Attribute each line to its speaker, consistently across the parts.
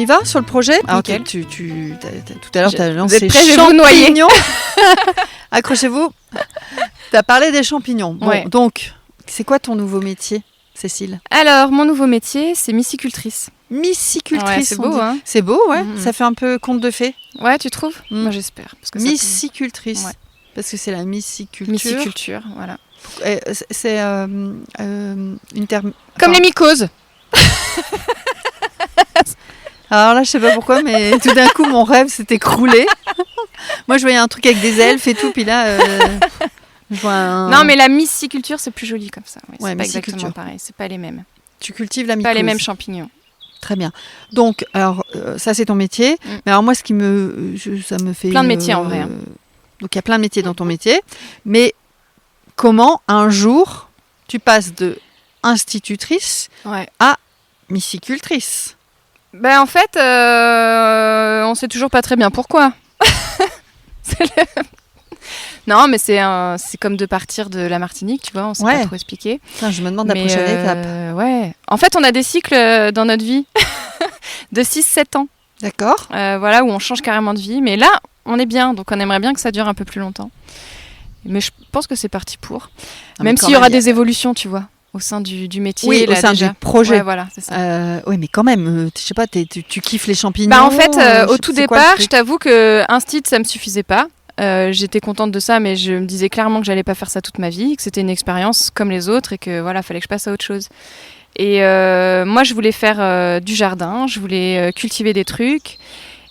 Speaker 1: y va sur le projet? Alors, tout à l'heure, tu as lancé
Speaker 2: vous êtes prêts, je vais vous noyer.
Speaker 1: champignons. Accrochez-vous. Tu as parlé des champignons. Bon,
Speaker 2: Ouais.
Speaker 1: donc, c'est quoi ton nouveau métier, Cécile?
Speaker 2: Alors, mon nouveau métier, c'est mycicultrice.
Speaker 1: Mycicultrice.
Speaker 2: Ouais, c'est
Speaker 1: on
Speaker 2: beau,
Speaker 1: dit.
Speaker 2: hein.
Speaker 1: C'est beau, ouais.
Speaker 2: Mhm.
Speaker 1: Ça fait un peu conte de fée.
Speaker 2: Ouais, tu trouves?
Speaker 1: Mm.
Speaker 2: Moi, j'espère. Parce que ça
Speaker 1: Mycicultrice.
Speaker 2: Ouais.
Speaker 1: Parce que c'est la myciculture.
Speaker 2: myciculture, voilà.
Speaker 1: C'est une terme.
Speaker 2: Comme
Speaker 1: enfin,
Speaker 2: les mycoses.
Speaker 1: Alors là, je sais pas pourquoi, mais tout d'un coup, mon rêve s'est écroulé. Moi, je voyais un truc avec des elfes et tout, puis là, je vois un...
Speaker 2: Non, mais la myciculture, c'est plus joli comme ça. Oui,
Speaker 1: Ouais,
Speaker 2: c'est pas
Speaker 1: myciculture.
Speaker 2: exactement pareil. C'est pas les mêmes.
Speaker 1: Tu cultives la mycose.
Speaker 2: Pas les mêmes champignons.
Speaker 1: Très bien. Donc, alors, ça, c'est ton métier.
Speaker 2: Mm.
Speaker 1: Mais alors, moi, ça me fait...
Speaker 2: Plein de métiers, en vrai, hein.
Speaker 1: Donc, il y a plein de métiers dans ton métier. Mais comment, un jour, tu passes de institutrice
Speaker 2: Ouais.
Speaker 1: à mycicultrice?
Speaker 2: Ben, en fait, on sait toujours pas très bien pourquoi. Non, mais c'est comme de partir de la Martinique, tu vois, on sait
Speaker 1: Ouais.
Speaker 2: pas trop expliquer.
Speaker 1: Putain, je me demande la
Speaker 2: Mais,
Speaker 1: prochaine étape.
Speaker 2: Ouais. En fait, on a des cycles dans notre vie de 6-7 ans,
Speaker 1: D'accord.
Speaker 2: voilà, où on change carrément de vie. Mais là, on est bien, donc on aimerait bien que ça dure un peu plus longtemps. Mais je pense que c'est parti pour.
Speaker 1: Non,
Speaker 2: Même
Speaker 1: mais quand
Speaker 2: s'il y aura
Speaker 1: même,
Speaker 2: des évolutions, tu vois, au sein du métier.
Speaker 1: Oui,
Speaker 2: là,
Speaker 1: au sein
Speaker 2: déjà.
Speaker 1: du projet.
Speaker 2: Ouais, voilà, c'est ça.
Speaker 1: Oui, mais quand même, je sais pas, tu kiffes les champignons.
Speaker 2: Bah en fait,
Speaker 1: je
Speaker 2: au
Speaker 1: sais
Speaker 2: tout
Speaker 1: pas, c'est quoi le
Speaker 2: départ,
Speaker 1: truc
Speaker 2: je t'avoue que Instit, ça me suffisait pas. J'étais contente de ça, mais je me disais clairement que j'allais pas faire ça toute ma vie, que c'était une expérience comme les autres et que voilà, fallait que je passe à autre chose. Et moi, je voulais faire du jardin, je voulais cultiver des trucs.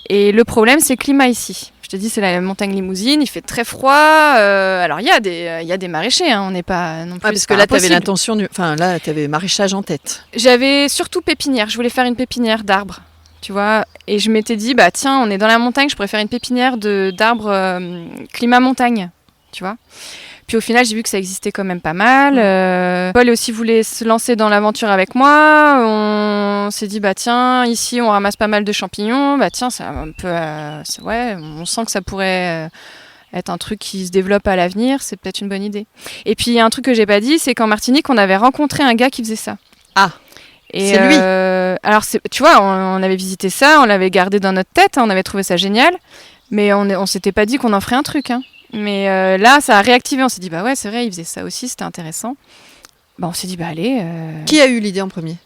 Speaker 2: Et le problème, c'est le climat ici. Je te dis, c'est la montagne Limousine, il fait très froid. Alors, il y a des maraîchers, hein, on n'est pas non plus.
Speaker 1: parce
Speaker 2: c'est
Speaker 1: que
Speaker 2: pas
Speaker 1: là, tu avais
Speaker 2: impossible.
Speaker 1: l'intention Enfin, là, tu avais maraîchage en tête.
Speaker 2: J'avais surtout pépinière. Je voulais faire une pépinière d'arbres, tu vois. Et je m'étais dit, bah tiens, on est dans la montagne, je pourrais faire une pépinière d'arbres climat montagne, tu vois. Puis au final, j'ai vu que ça existait quand même pas mal. Paul aussi voulait se lancer dans l'aventure avec moi. On s'est dit, bah tiens, ici, on ramasse pas mal de champignons. Bah tiens, c'est un peu... ouais, on sent que ça pourrait... être un truc qui se développe à l'avenir, c'est peut-être une bonne idée. Et puis, il y a un truc que j'ai pas dit, c'est qu'en Martinique, on avait rencontré un gars qui faisait ça.
Speaker 1: Ah,
Speaker 2: et
Speaker 1: c'est lui.
Speaker 2: Alors, tu vois, on avait visité ça, on l'avait gardé dans notre tête, hein, on avait trouvé ça génial, mais on s'était pas dit qu'on en ferait un truc. Hein. Mais là, ça a réactivé, on s'est dit, bah ouais, c'est vrai, il faisait ça aussi, c'était intéressant. Bah, on s'est dit, bah allez...
Speaker 1: Qui a eu l'idée en premier?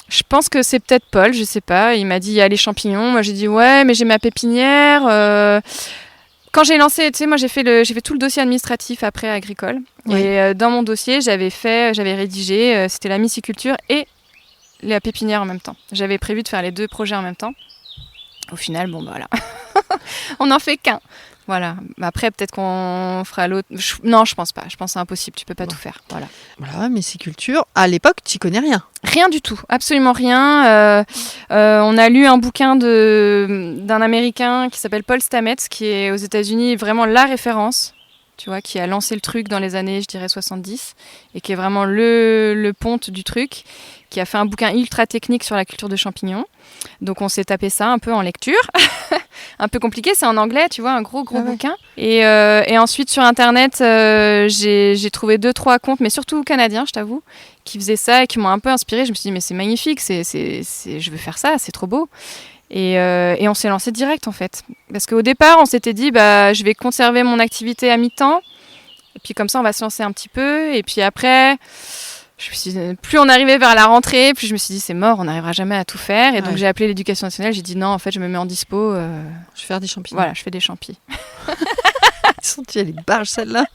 Speaker 2: Je pense que c'est peut-être Paul, je sais pas, il m'a dit, il y a les champignons, moi j'ai dit, ouais, mais j'ai ma pépinière... Quand j'ai lancé, tu sais, moi j'ai fait tout le dossier administratif après agricole.
Speaker 1: Oui.
Speaker 2: Et dans mon dossier, j'avais rédigé, c'était la myciculture et la pépinière en même temps. J'avais prévu de faire les deux projets en même temps. Au final, bon, bah voilà. On n'en fait qu'un. Voilà. Après, peut-être qu'on fera l'autre. Non, je pense pas. Je pense que c'est impossible. Tu peux pas tout faire. Voilà.
Speaker 1: Voilà, myciculture. À l'époque, tu connais rien.
Speaker 2: Rien du tout, absolument rien. On a lu un bouquin d'un Américain qui s'appelle Paul Stamets, qui est aux États-Unis vraiment la référence, tu vois, qui a lancé le truc dans les années, je dirais, 70, et qui est vraiment le ponte du truc, qui a fait un bouquin ultra technique sur la culture de champignons. Donc on s'est tapé ça un peu en lecture. Un peu compliqué, c'est en anglais, tu vois, un gros bouquin. Et ensuite sur Internet, j'ai trouvé 2-3 comptes, mais surtout canadiens, je t'avoue, qui faisaient ça et qui m'ont un peu inspirée. Je me suis dit, mais c'est magnifique, je veux faire ça, c'est trop beau. Et on s'est lancé direct, en fait. Parce qu'au départ, on s'était dit, bah, je vais conserver mon activité à mi-temps. Et puis comme ça, on va se lancer un petit peu. Et puis après... plus on arrivait vers la rentrée, plus je me suis dit c'est mort, on n'arrivera jamais à tout faire. Et donc j'ai appelé l'éducation nationale, j'ai dit non, en fait je me mets en dispo.
Speaker 1: Je vais faire des champignons.
Speaker 2: Voilà, je fais des champis.
Speaker 1: Tu les barges celle-là.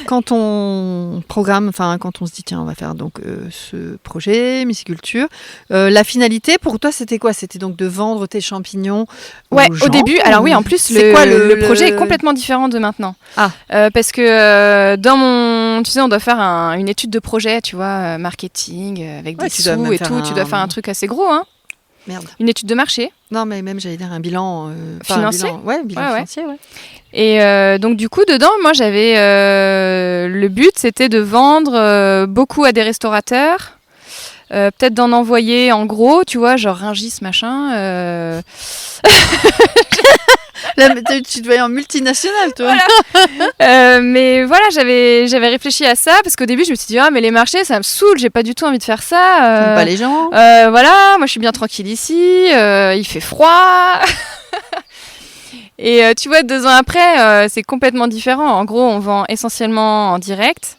Speaker 1: Quand on programme, enfin quand on se dit tiens on va faire donc ce projet myciculture, la finalité pour toi c'était quoi? C'était donc de vendre tes champignons
Speaker 2: Ouais,
Speaker 1: aux gens,
Speaker 2: au début. Alors oui, en plus le projet est complètement différent de maintenant.
Speaker 1: Ah.
Speaker 2: Parce que dans mon, tu sais, on doit faire une étude de projet, tu vois, marketing avec des sous et tout. Tu dois faire un truc assez gros, hein.
Speaker 1: Merde.
Speaker 2: Une étude de marché.
Speaker 1: Non, mais même j'allais dire un bilan
Speaker 2: financier.
Speaker 1: Bilan financier, ouais.
Speaker 2: Et donc du coup dedans, moi j'avais le but, c'était de vendre beaucoup à des restaurateurs, peut-être d'en envoyer en gros, tu vois, genre Rungis machin.
Speaker 1: Là, tu devais aller en multinationale, toi.
Speaker 2: Voilà. Mais voilà, j'avais réfléchi à ça parce qu'au début, je me suis dit, ah, mais les marchés, ça me saoule, j'ai pas du tout envie de faire ça.
Speaker 1: T'aimes pas les gens.
Speaker 2: Voilà, moi je suis bien tranquille ici, il fait froid. Et tu vois, 2 ans après, c'est complètement différent. En gros, on vend essentiellement en direct.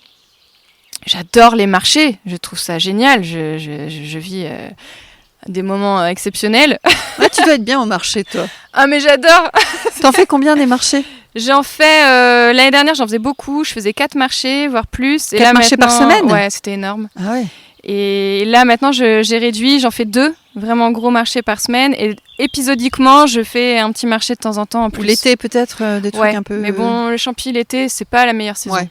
Speaker 2: J'adore les marchés, je trouve ça génial. Je vis des moments exceptionnels.
Speaker 1: Ouais, tu dois être bien au marché, toi.
Speaker 2: Ah, mais j'adore.
Speaker 1: T'en fais combien des marchés?
Speaker 2: J'en fais, l'année dernière, j'en faisais beaucoup. Je faisais 4 marchés, voire plus. Et
Speaker 1: 4
Speaker 2: là,
Speaker 1: marchés par semaine?
Speaker 2: Ouais, c'était énorme.
Speaker 1: Ah ouais.
Speaker 2: Et là, maintenant, j'ai réduit. J'en fais 2, vraiment gros marchés par semaine. Et épisodiquement, je fais un petit marché de temps en temps en plus.
Speaker 1: Ou l'été, peut-être, des trucs
Speaker 2: Ouais,
Speaker 1: un peu...
Speaker 2: mais bon, le champi, l'été, c'est pas la meilleure saison.
Speaker 1: Ouais.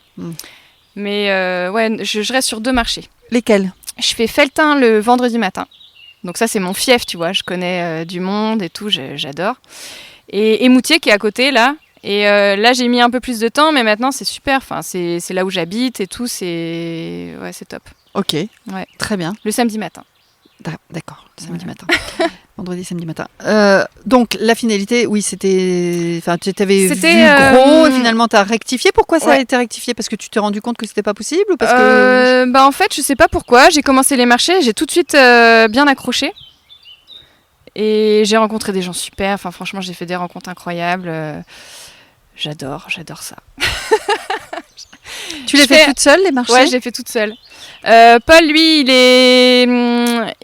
Speaker 2: Mais ouais, je reste sur 2 marchés.
Speaker 1: Lesquels?
Speaker 2: Je fais Felletin le vendredi matin. Donc ça, c'est mon fief, tu vois. Je connais du monde et tout, j'adore. Et Moutier qui est à côté, là. Et là, j'ai mis un peu plus de temps, mais maintenant, c'est super. Enfin, c'est là où j'habite et tout. Ouais, c'est top.
Speaker 1: Ok,
Speaker 2: Ouais.
Speaker 1: très bien.
Speaker 2: Le samedi matin.
Speaker 1: D'accord, samedi matin. Vendredi, samedi matin. Donc, la finalité, oui, c'était... Enfin, tu avais vu gros et finalement, tu as rectifié. Pourquoi ça a été rectifié? Parce que tu t'es rendu compte que c'était pas possible ou parce que...
Speaker 2: En fait, je sais pas pourquoi. J'ai commencé les marchés, j'ai tout de suite bien accroché. Et j'ai rencontré des gens super. Enfin, franchement, j'ai fait des rencontres incroyables. J'adore ça.
Speaker 1: Tu les fais toute seule, les marchés?
Speaker 2: Ouais, je les fais toute seule. Paul, lui,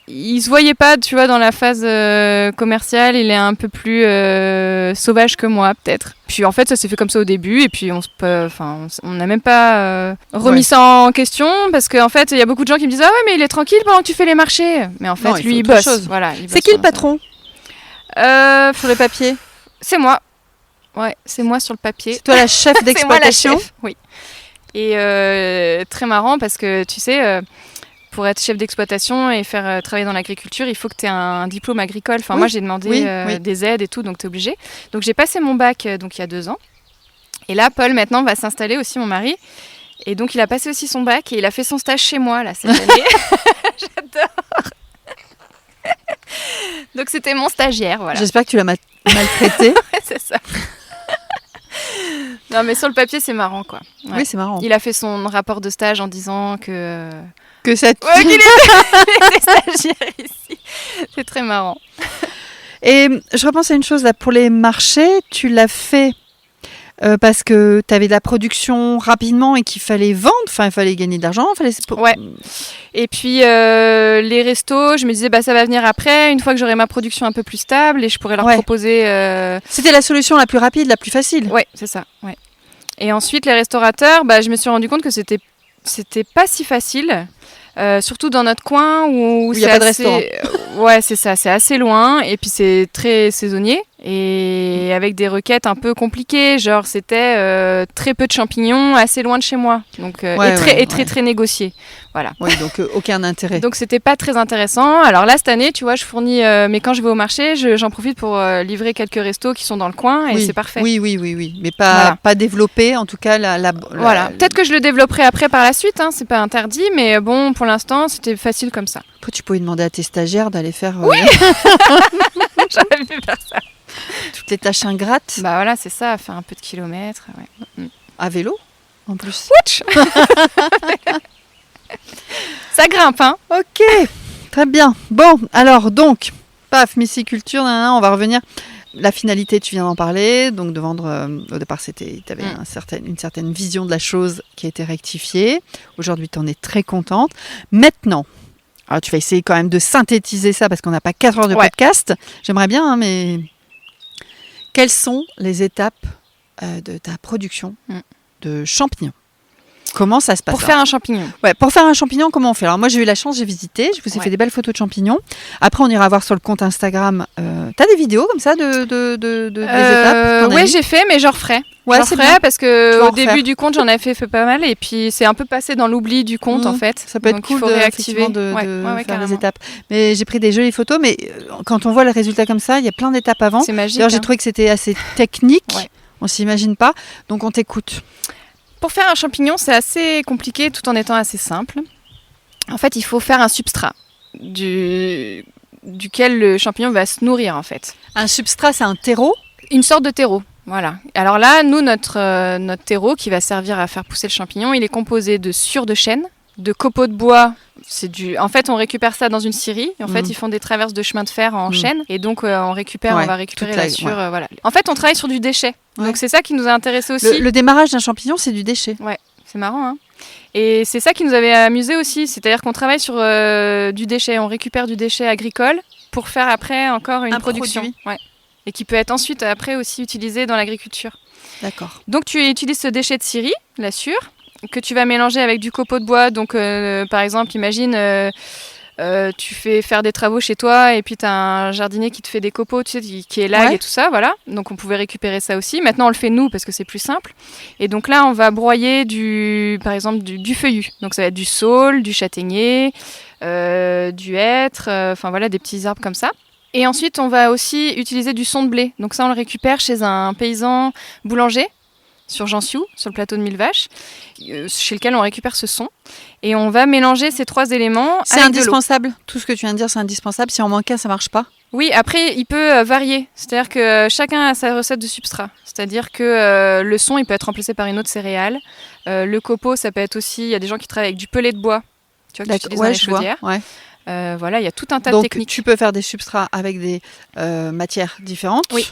Speaker 2: il se voyait pas, tu vois, dans la phase commerciale. Il est un peu plus sauvage que moi, peut-être. Puis en fait, ça s'est fait comme ça au début, et puis on n'a même pas remis ça en question, parce qu'en fait, il y a beaucoup de gens qui me disent, ah ouais, mais il est tranquille pendant que tu fais les marchés. Mais en fait,
Speaker 1: non,
Speaker 2: lui, il bosse. Voilà,
Speaker 1: c'est qui le patron sur le papier?
Speaker 2: C'est moi. Ouais, c'est moi sur le papier.
Speaker 1: C'est toi la chef d'exploitation?
Speaker 2: C'est moi la chef, oui. Et très marrant parce que tu sais, pour être chef d'exploitation et faire travailler dans l'agriculture, il faut que tu aies un diplôme agricole. Enfin, moi, j'ai demandé des aides et tout, donc tu es obligé. Donc, j'ai passé mon bac donc, il y a 2 ans. Et là, Paul, maintenant, va s'installer aussi, mon mari. Et donc, il a passé aussi son bac et il a fait son stage chez moi, là, cette année. J'adore. Donc, c'était mon stagiaire, voilà.
Speaker 1: J'espère que tu l'as maltraité.
Speaker 2: Ouais, c'est ça. Non, mais sur le papier, c'est marrant, quoi. Ouais.
Speaker 1: Oui, c'est marrant.
Speaker 2: Il a fait son rapport de stage en disant que
Speaker 1: cette...
Speaker 2: Ouais, qu'il était stagiaire ici. C'est très marrant.
Speaker 1: Et je repense à une chose, là, pour les marchés, tu l'as fait parce que tu avais de la production rapidement et qu'il fallait vendre, enfin, il fallait gagner de l'argent.
Speaker 2: Ouais. Et puis, les restos, je me disais, ça va venir après, une fois que j'aurai ma production un peu plus stable et je pourrai leur proposer...
Speaker 1: C'était la solution la plus rapide, la plus facile.
Speaker 2: Ouais, c'est ça. Ouais. Et ensuite, les restaurateurs, je me suis rendu compte que c'était pas si facile. Surtout dans notre coin où
Speaker 1: il n'y a pas de restaurant.
Speaker 2: Ouais, c'est ça, c'est assez loin et puis c'est très saisonnier et avec des requêtes un peu compliquées, genre c'était très peu de champignons, assez loin de chez moi, donc très négocié, voilà.
Speaker 1: Oui, donc aucun intérêt.
Speaker 2: Donc c'était pas très intéressant. Alors là cette année, tu vois, je fournis, mais quand je vais au marché, j'en profite pour livrer quelques restos qui sont dans le coin et c'est parfait.
Speaker 1: Oui, mais pas développer en tout cas
Speaker 2: voilà. Peut-être que je le développerai après par la suite, hein, c'est pas interdit, mais bon, pour l'instant, c'était facile comme ça.
Speaker 1: Après, tu pouvais demander à tes stagiaires d'aller faire...
Speaker 2: Oui. J'aurais pu faire ça.
Speaker 1: Toutes les tâches ingrates.
Speaker 2: Voilà, c'est ça, faire un peu de kilomètres. Ouais.
Speaker 1: À vélo, en plus.
Speaker 2: Ouch. Ça grimpe, hein.
Speaker 1: Ok, très bien. Bon, alors donc, paf, myciculture, on va revenir. La finalité, tu viens d'en parler, donc de vendre, au départ, tu avais une certaine vision de la chose qui a été rectifiée. Aujourd'hui, tu en es très contente. Maintenant, alors tu vas essayer quand même de synthétiser ça parce qu'on n'a pas 4 heures de podcast. J'aimerais bien, hein, mais quelles sont les étapes de ta production de champignons? Comment ça se passe?
Speaker 2: Pour faire un champignon.
Speaker 1: Ouais, pour faire un champignon, comment on fait? Alors moi, j'ai eu la chance, j'ai visité, je vous ai fait des belles photos de champignons. Après, on ira voir sur le compte Instagram. T'as des vidéos comme ça des étapes?
Speaker 2: Oui, j'ai fait, mais j'en referai.
Speaker 1: Ouais,
Speaker 2: c'est bien parce que au début du compte, j'en avais fait pas mal et puis c'est un peu passé dans l'oubli du compte en fait.
Speaker 1: Ça peut être cool de faire les étapes. Mais j'ai pris des jolies photos, mais quand on voit le résultat comme ça, il y a plein d'étapes avant.
Speaker 2: C'est magique.
Speaker 1: D'ailleurs, j'ai trouvé que c'était assez technique. On s'imagine pas. Donc on t'écoute.
Speaker 2: Pour faire un champignon, c'est assez compliqué tout en étant assez simple. En fait, il faut faire un substrat duquel le champignon va se nourrir en fait.
Speaker 1: Un substrat, c'est un terreau?
Speaker 2: Une sorte de terreau. Voilà. Alors là, nous, notre terreau qui va servir à faire pousser le champignon, il est composé de sciure de chêne, de copeaux de bois. En fait, on récupère ça dans une scierie. En fait, ils font des traverses de chemin de fer en chêne. Et donc, on va récupérer la sciure. Voilà. En fait, on travaille sur du déchet. Ouais. Donc, c'est ça qui nous a intéressé aussi.
Speaker 1: Le démarrage d'un champignon, c'est du déchet.
Speaker 2: Ouais, c'est marrant, hein. Et c'est ça qui nous avait amusé aussi. C'est-à-dire qu'on travaille sur du déchet. On récupère du déchet agricole pour faire après encore une production. Ouais. Et qui peut être ensuite, après, aussi utilisé dans l'agriculture.
Speaker 1: D'accord.
Speaker 2: Donc, tu utilises ce déchet de scierie, la sciure, que tu vas mélanger avec du copeau de bois. Donc, par exemple, imagine, tu fais faire des travaux chez toi et puis tu as un jardinier qui te fait des copeaux, tu sais, qui élague et tout ça, voilà. Donc, on pouvait récupérer ça aussi. Maintenant, on le fait nous parce que c'est plus simple. Et donc là, on va broyer, par exemple, du feuillu. Donc, ça va être du saule, du châtaignier, du hêtre, enfin voilà, des petits arbres comme ça. Et ensuite, on va aussi utiliser du son de blé. Donc ça, on le récupère chez un paysan boulanger sur Jansiou, sur le plateau de Millevaches, chez lequel on récupère ce son. Et on va mélanger ces 3 éléments.
Speaker 1: C'est indispensable. Tout ce que tu viens de dire, c'est indispensable. Si on manque un, ça marche pas.
Speaker 2: Oui, après, il peut varier. C'est-à-dire que chacun a sa recette de substrat. C'est-à-dire que le son, il peut être remplacé par une autre céréale. Le copeau, ça peut être aussi... Il y a des gens qui travaillent avec du pellet de bois. Tu vois, que tu utilises dans les chaudières.
Speaker 1: Ouais.
Speaker 2: Voilà, il y a tout un tas de techniques.
Speaker 1: Donc, tu peux faire des substrats avec des matières différentes.
Speaker 2: Oui.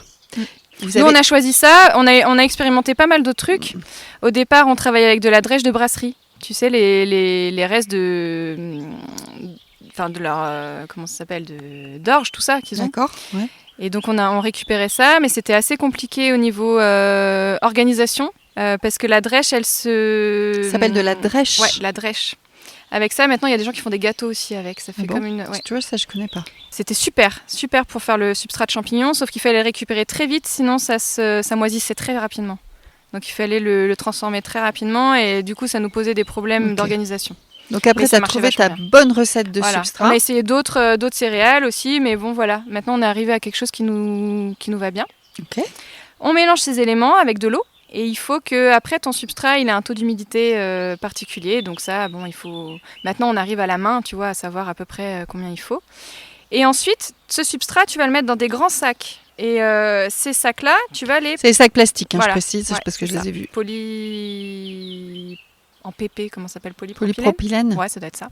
Speaker 2: Nous, on a choisi ça. On a expérimenté pas mal d'autres trucs. Au départ, on travaillait avec de la drèche de brasserie. Tu sais, les restes de leur... comment ça s'appelle, d'orge, tout ça qu'ils ont.
Speaker 1: D'accord, ouais.
Speaker 2: Et donc, on récupérait ça, mais c'était assez compliqué au niveau organisation. Parce que la drèche, elle se...
Speaker 1: Ça s'appelle de la drèche.
Speaker 2: Ouais, la drèche. Avec ça, maintenant, il y a des gens qui font des gâteaux aussi avec. Ça fait comme une... Ouais.
Speaker 1: Tu vois, ça, je connais pas.
Speaker 2: C'était super pour faire le substrat de champignons, sauf qu'il fallait le récupérer très vite, sinon ça moisissait très rapidement. Donc il fallait le transformer très rapidement et du coup, ça nous posait des problèmes d'organisation.
Speaker 1: Donc après, tu as trouvé ta bonne recette de substrat.
Speaker 2: On a essayé d'autres céréales aussi, mais bon, voilà. Maintenant, on est arrivé à quelque chose qui nous va bien.
Speaker 1: Okay.
Speaker 2: On mélange ces éléments avec de l'eau. Et il faut qu'après, ton substrat, il ait un taux d'humidité particulier. Donc ça, bon, il faut... Maintenant, on arrive à la main, tu vois, à savoir à peu près combien il faut. Et ensuite, ce substrat, tu vas le mettre dans des grands sacs. Et ces sacs-là, tu vas les...
Speaker 1: C'est des sacs plastiques, hein, voilà. Je précise, parce que je les ai vus.
Speaker 2: En PP, comment ça s'appelle?
Speaker 1: Polypropylène.
Speaker 2: Ouais, ça doit être ça.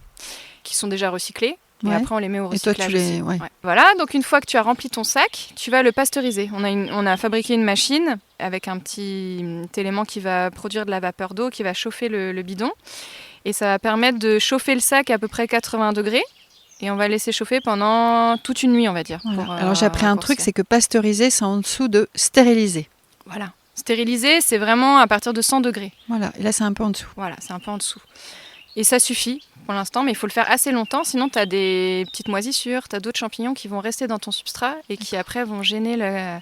Speaker 2: Qui sont déjà recyclés. Et après, on les met au recyclage.
Speaker 1: Et toi, tu les...
Speaker 2: Ouais. Voilà, donc une fois que tu as rempli ton sac, tu vas le pasteuriser. On a fabriqué une machine avec un petit élément qui va produire de la vapeur d'eau, qui va chauffer le bidon. Et ça va permettre de chauffer le sac à peu près 80 degrés. Et on va laisser chauffer pendant toute une nuit, on va dire.
Speaker 1: Voilà. Alors j'ai appris un truc, c'est que pasteuriser, c'est en dessous de stériliser.
Speaker 2: Voilà. Stériliser, c'est vraiment à partir de 100 degrés.
Speaker 1: Voilà, et là c'est un peu en dessous.
Speaker 2: Voilà, c'est un peu en dessous. Et ça suffit pour l'instant, mais il faut le faire assez longtemps, sinon tu as des petites moisissures, tu as d'autres champignons qui vont rester dans ton substrat et qui après vont gêner le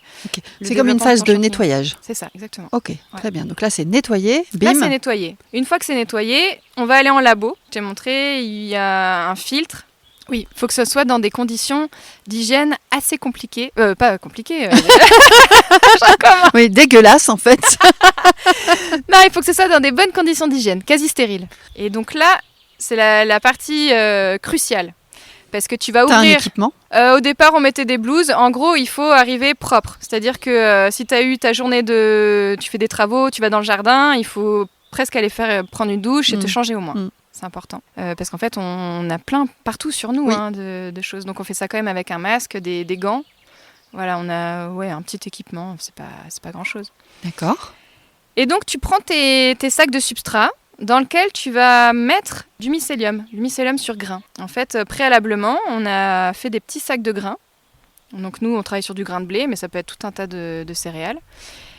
Speaker 1: C'est comme une phase de nettoyage.
Speaker 2: C'est ça, exactement.
Speaker 1: Ok, très bien. Donc là c'est nettoyé, bim.
Speaker 2: Là c'est nettoyé. Une fois que c'est nettoyé, on va aller en labo. Je t'ai montré, il y a un filtre. Oui, il faut que ce soit dans des conditions d'hygiène assez compliquées. Pas compliquées.
Speaker 1: Oui, dégueulasse en fait.
Speaker 2: Non, il faut que ce soit dans des bonnes conditions d'hygiène, quasi stériles. Et donc là, c'est la partie cruciale. Parce que tu vas ouvrir...
Speaker 1: T'as un équipement ?
Speaker 2: Au départ, on mettait des blouses. En gros, il faut arriver propre. C'est-à-dire que si tu as eu ta journée tu fais des travaux, tu vas dans le jardin, il faut presque aller prendre une douche et te changer au moins. C'est important. Parce qu'en fait, on a plein partout sur nous de choses. Donc on fait ça quand même avec un masque, des gants. Voilà, on a un petit équipement. C'est pas grand-chose.
Speaker 1: D'accord.
Speaker 2: Et donc tu prends tes sacs de substrat dans lequel tu vas mettre du mycélium sur grains. En fait, préalablement, on a fait des petits sacs de grains. Donc nous, on travaille sur du grain de blé, mais ça peut être tout un tas de céréales.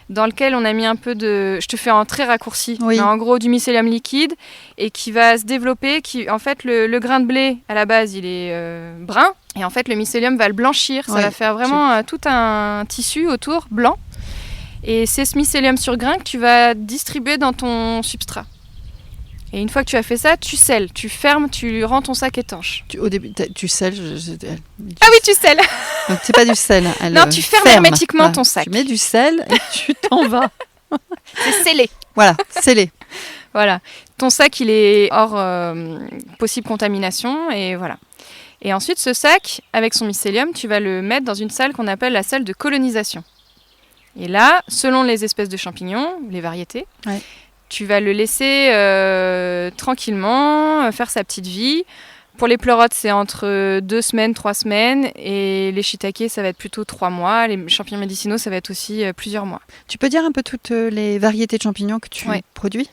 Speaker 2: Dans lequel on a mis un peu de... Je te fais en très raccourci. Mais en gros, du mycélium liquide et qui va se développer. En fait, le grain de blé, à la base, il est brun. Et en fait, le mycélium va le blanchir. Ça va faire vraiment tout un tissu autour, blanc. Et c'est ce mycélium sur grain que tu vas distribuer dans ton substrat. Et une fois que tu as fait ça, tu scelles, tu fermes, tu rends ton sac étanche.
Speaker 1: Au début, tu scelles.
Speaker 2: Ah oui, tu scelles.
Speaker 1: Donc c'est pas du sel.
Speaker 2: Non, tu fermes hermétiquement ton sac.
Speaker 1: Tu mets du sel et tu t'en vas.
Speaker 2: C'est scellé.
Speaker 1: Voilà, scellé.
Speaker 2: Voilà. Ton sac, il est hors possible contamination et voilà. Et ensuite, ce sac, avec son mycélium, tu vas le mettre dans une salle qu'on appelle la salle de colonisation. Et là, selon les espèces de champignons, les variétés, tu vas le laisser tranquillement faire sa petite vie. Pour les pleurotes, c'est entre 2 semaines, 3 semaines. Et les shiitakes, ça va être plutôt 3 mois. Les champignons médicinaux, ça va être aussi plusieurs mois.
Speaker 1: Tu peux dire un peu toutes les variétés de champignons que tu produis ?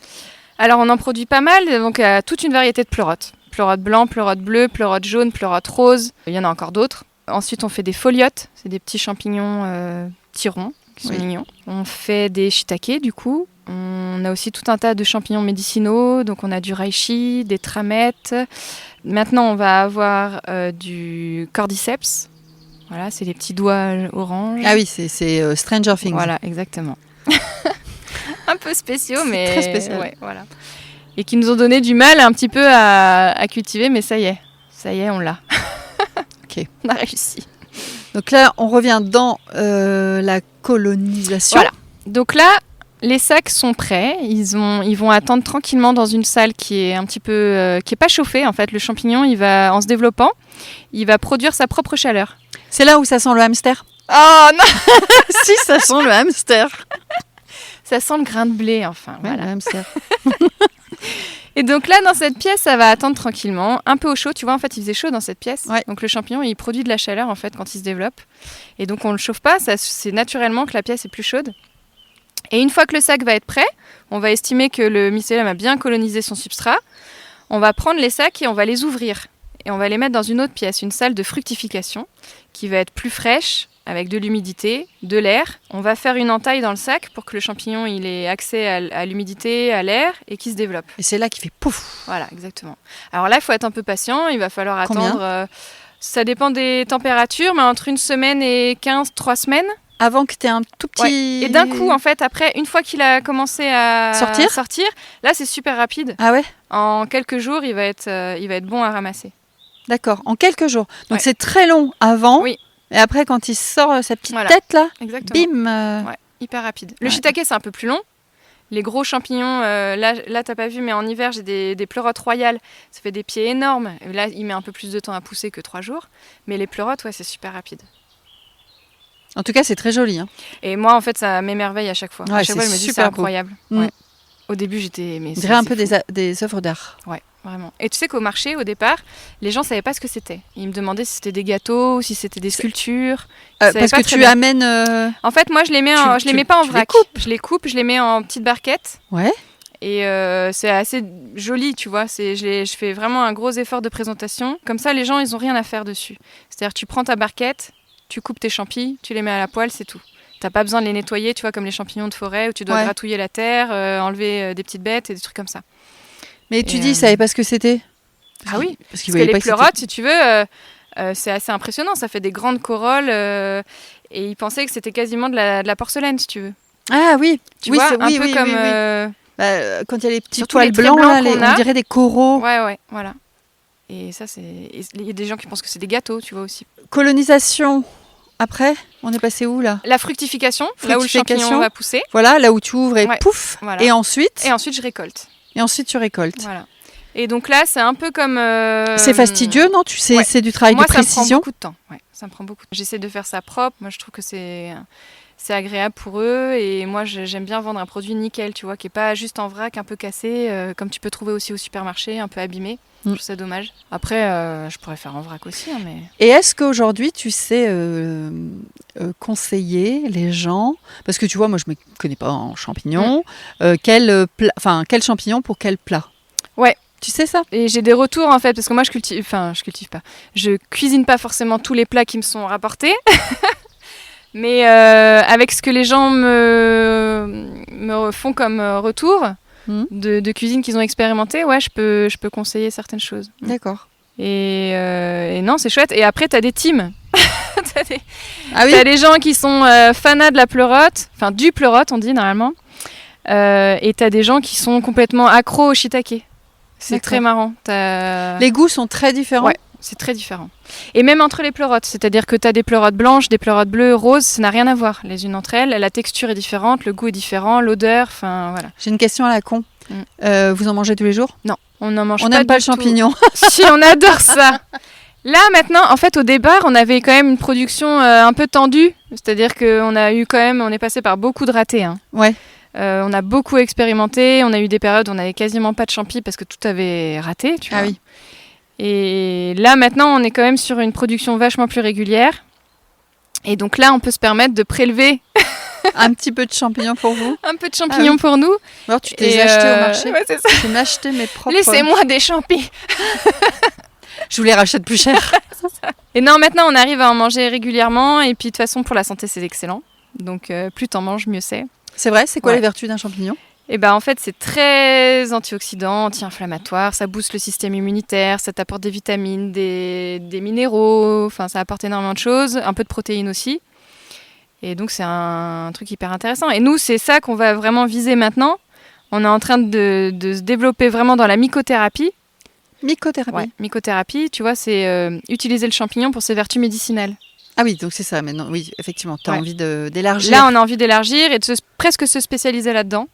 Speaker 2: Alors, on en produit pas mal. Donc, toute une variété de pleurotes. Pleurote blanc, pleurote bleu, pleurote jaune, pleurote rose. Il y en a encore d'autres. Ensuite, on fait des foliotes. C'est des petits champignons tirons qui sont mignons. On fait des shiitakes, du coup. On a aussi tout un tas de champignons médicinaux, donc on a du reishi, des tramettes. Maintenant, on va avoir du cordyceps. Voilà, c'est les petits doigts orange.
Speaker 1: Ah oui, c'est Stranger Things.
Speaker 2: Voilà, exactement. Un peu spéciaux, mais
Speaker 1: très spécial.
Speaker 2: Ouais, voilà. Et qui nous ont donné du mal un petit peu à cultiver, mais ça y est, on l'a.
Speaker 1: Ok.
Speaker 2: On a réussi.
Speaker 1: Donc là, on revient dans la colonisation.
Speaker 2: Voilà. Donc là, les sacs sont prêts. Ils vont attendre tranquillement dans une salle qui est un petit peu, qui est pas chauffée. En fait, le champignon, en se développant, il va produire sa propre chaleur.
Speaker 1: C'est là où ça sent le hamster.
Speaker 2: Oh non.
Speaker 1: Si, ça sent le hamster.
Speaker 2: Ça sent le grain de blé, enfin.
Speaker 1: Ouais,
Speaker 2: voilà.
Speaker 1: le hamster.
Speaker 2: Et donc là, dans cette pièce, ça va attendre tranquillement, un peu au chaud. Tu vois, en fait, il faisait chaud dans cette pièce.
Speaker 1: Ouais.
Speaker 2: Donc le champignon, il produit de la chaleur, en fait, quand il se développe. Et donc, on ne le chauffe pas. C'est naturellement que la pièce est plus chaude. Et une fois que le sac va être prêt, on va estimer que le mycélium a bien colonisé son substrat. On va prendre les sacs et on va les ouvrir. Et on va les mettre dans une autre pièce, une salle de fructification, qui va être plus fraîche, avec de l'humidité, de l'air. On va faire une entaille dans le sac pour que le champignon il ait accès à l'humidité, à l'air et qu'il se développe.
Speaker 1: Et c'est là qu'il fait pouf.
Speaker 2: Voilà, exactement. Alors là, il faut être un peu patient. Il va falloir attendre. Ça dépend des températures, mais entre 1 semaine et 3 semaines.
Speaker 1: Avant que tu aies un tout petit...
Speaker 2: Ouais. Et d'un coup, en fait, après, une fois qu'il a commencé à sortir, là, c'est super rapide.
Speaker 1: Ah ouais ?
Speaker 2: En quelques jours, il va être bon à ramasser.
Speaker 1: D'accord, en quelques jours. Donc c'est très long avant.
Speaker 2: Oui.
Speaker 1: Et après, quand il sort sa petite tête, là,
Speaker 2: exactement.
Speaker 1: Bim
Speaker 2: Ouais, hyper rapide. Le shiitake, c'est un peu plus long. Les gros champignons, là t'as pas vu, mais en hiver, j'ai des pleurotes royales. Ça fait des pieds énormes. Et là, il met un peu plus de temps à pousser que 3 jours. Mais les pleurotes, c'est super rapide.
Speaker 1: En tout cas, c'est très joli. Hein.
Speaker 2: Et moi, en fait, ça m'émerveille à chaque fois.
Speaker 1: Ouais,
Speaker 2: à chaque fois, je me dis, c'est incroyable. Ouais. Au début, j'étais...
Speaker 1: On dirait un peu des œuvres d'art.
Speaker 2: Ouais. Vraiment. Et tu sais qu'au marché, au départ, les gens ne savaient pas ce que c'était. Ils me demandaient si c'était des gâteaux, si c'était des sculptures.
Speaker 1: Parce que tu amènes...
Speaker 2: En fait, moi, je les mets pas en vrac. Je les coupe, je les mets en petites barquettes.
Speaker 1: Ouais.
Speaker 2: Et c'est assez joli, tu vois. Je fais vraiment un gros effort de présentation. Comme ça, les gens, ils n'ont rien à faire dessus. C'est-à-dire, tu prends ta barquette, tu coupes tes champis, tu les mets à la poêle, c'est tout. T'as pas besoin de les nettoyer, tu vois, comme les champignons de forêt, où tu dois gratouiller la terre, enlever des petites bêtes et des trucs comme ça.
Speaker 1: Mais tu dis, ils savaient pas ce que c'était ?
Speaker 2: Ah oui,
Speaker 1: parce
Speaker 2: que les pleurotes, si tu veux, c'est assez impressionnant. Ça fait des grandes corolles et ils pensaient que c'était quasiment de la porcelaine, si tu veux.
Speaker 1: Ah oui,
Speaker 2: tu vois, un peu comme...
Speaker 1: quand il y a les petits poils blancs, là, on dirait des coraux.
Speaker 2: Ouais, voilà. Et ça, il y a des gens qui pensent que c'est des gâteaux, tu vois, aussi.
Speaker 1: Colonisation, après, on est passé où, là ?
Speaker 2: La fructification, là où le champignon va pousser.
Speaker 1: Voilà, là où tu ouvres et pouf,
Speaker 2: voilà.
Speaker 1: Et ensuite,
Speaker 2: je récolte.
Speaker 1: Et ensuite, tu récoltes.
Speaker 2: Voilà. Et donc là, c'est un peu comme...
Speaker 1: C'est fastidieux, non ? Tu sais, c'est du travail de précision.
Speaker 2: Moi, ça me prend beaucoup de temps. Ouais, ça me prend beaucoup. J'essaie de faire ça propre. Moi, je trouve que c'est agréable pour eux. Et moi, j'aime bien vendre un produit nickel, tu vois, qui n'est pas juste en vrac, un peu cassé, comme tu peux trouver aussi au supermarché, un peu abîmé. Je trouve ça dommage. Après, je pourrais faire en vrac aussi. Hein, mais...
Speaker 1: Et est-ce qu'aujourd'hui, tu sais conseiller les gens ? Parce que tu vois, moi, je ne me connais pas en champignons. Quel champignon pour quel plat ?
Speaker 2: Ouais.
Speaker 1: Tu sais ça ?
Speaker 2: Et j'ai des retours, en fait, parce que moi, je cultive pas. Je cuisine pas forcément tous les plats qui me sont rapportés. Mais avec ce que les gens me font comme retour... De cuisine qu'ils ont expérimenté, je peux conseiller certaines choses.
Speaker 1: D'accord.
Speaker 2: Et non, c'est chouette. Et après, tu as des teams.
Speaker 1: T'as
Speaker 2: des gens qui sont fanats de la pleurote, enfin du pleurote, on dit normalement. Et tu as des gens qui sont complètement accros au shiitake. C'est très marrant.
Speaker 1: Les goûts sont très différents.
Speaker 2: Ouais, c'est très différent. Et même entre les pleurotes, c'est-à-dire que tu as des pleurotes blanches, des pleurotes bleues, roses, ça n'a rien à voir les unes entre elles. La texture est différente, le goût est différent, l'odeur, enfin voilà.
Speaker 1: J'ai une question à la con. Vous en mangez tous les jours ?
Speaker 2: Non, on n'en mange pas.
Speaker 1: On n'aime pas le champignon.
Speaker 2: Si, on adore ça. Là, maintenant, en fait, au départ, on avait quand même une production un peu tendue C'est-à-dire qu'on a eu quand même, on est passé par beaucoup de ratés. Hein.
Speaker 1: Ouais.
Speaker 2: On a beaucoup expérimenté. On a eu des périodes où on n'avait quasiment pas de champi parce que tout avait raté. Tu vois.
Speaker 1: Ah oui.
Speaker 2: Et là, maintenant, on est quand même sur une production vachement plus régulière. Et donc là, on peut se permettre de prélever
Speaker 1: Un petit peu de champignons pour vous.
Speaker 2: un peu de champignons pour nous.
Speaker 1: Alors, tu t'es acheté au marché.
Speaker 2: Ouais, c'est ça.
Speaker 1: Je vais m'acheter mes propres.
Speaker 2: Laissez-moi des champis.
Speaker 1: Je vous les rachète plus cher.
Speaker 2: Et non, maintenant, on arrive à en manger régulièrement. Et puis, de toute façon, pour la santé, c'est excellent. Donc, plus t'en manges, mieux c'est.
Speaker 1: C'est vrai, c'est quoi
Speaker 2: Ouais.
Speaker 1: les vertus d'un champignon?
Speaker 2: Et ben en fait, c'est très antioxydant, anti-inflammatoire, ça booste le système immunitaire, ça t'apporte des vitamines, des minéraux, enfin ça apporte énormément de choses, un peu de protéines aussi. Et donc c'est un truc hyper intéressant. Et nous, c'est ça qu'on va vraiment viser maintenant. On est en train de se développer vraiment dans la mycothérapie.
Speaker 1: Mycothérapie.
Speaker 2: Ouais, mycothérapie, tu vois, c'est utiliser le champignon pour ses vertus médicinales.
Speaker 1: Ah oui, donc c'est ça maintenant. Oui, effectivement, tu as
Speaker 2: Ouais.
Speaker 1: envie d'élargir.
Speaker 2: Là, on a envie d'élargir et de presque se spécialiser là-dedans.